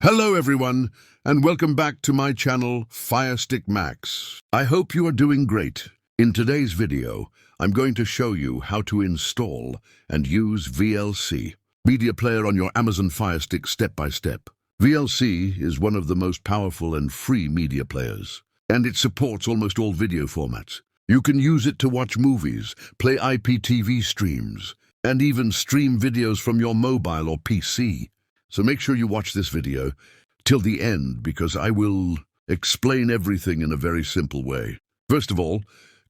Hello everyone, and welcome back to my channel, Firestick Max. I hope you are doing great. In today's video, I'm going to show you how to install and use VLC Media Player on your Amazon Fire Stick step by step. VLC is one of the most powerful and free media players, and it supports almost all video formats. You can use it to watch movies, play IPTV streams, and even stream videos from your mobile or PC. So make sure you watch this video till the end because I will explain everything in a very simple way. First of all,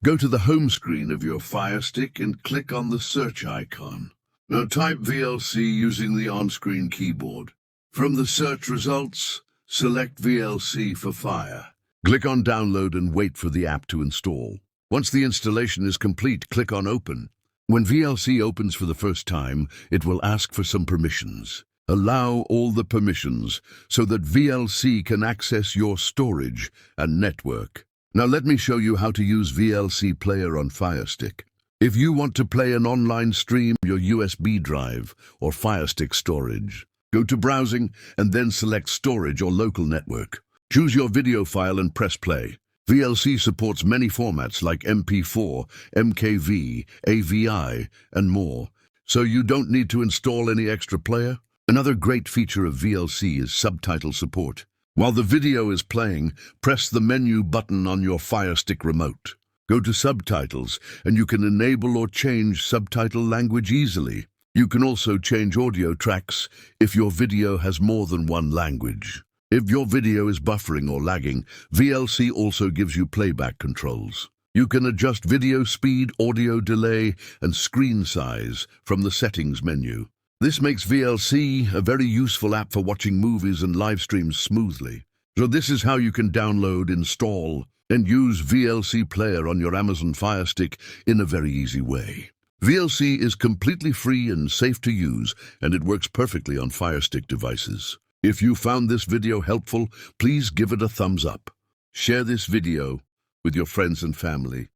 go to the home screen of your Fire Stick and click on the search icon. Now type VLC using the on-screen keyboard. From the search results, select VLC for Fire. Click on Download and wait for the app to install. Once the installation is complete, click on Open. When VLC opens for the first time, it will ask for some permissions. Allow all the permissions so that VLC can access your storage and network. Now let me show you how to use VLC Player on Fire Stick. If you want to play an online stream, your USB drive or Fire Stick storage, go to Browsing and then select Storage or Local Network. Choose your video file and press play. VLC supports many formats like MP4, MKV, AVI, and more, so you don't need to install any extra player. Another great feature of VLC is subtitle support. While the video is playing, press the menu button on your Fire Stick remote. Go to Subtitles, and you can enable or change subtitle language easily. You can also change audio tracks if your video has more than one language. If your video is buffering or lagging, VLC also gives you playback controls. You can adjust video speed, audio delay, and screen size from the Settings menu. This makes VLC a very useful app for watching movies and live streams smoothly. So this is how you can download, install, and use VLC Player on your Amazon Fire Stick in a very easy way. VLC is completely free and safe to use, and it works perfectly on Fire Stick devices. If you found this video helpful, please give it a thumbs up. Share this video with your friends and family.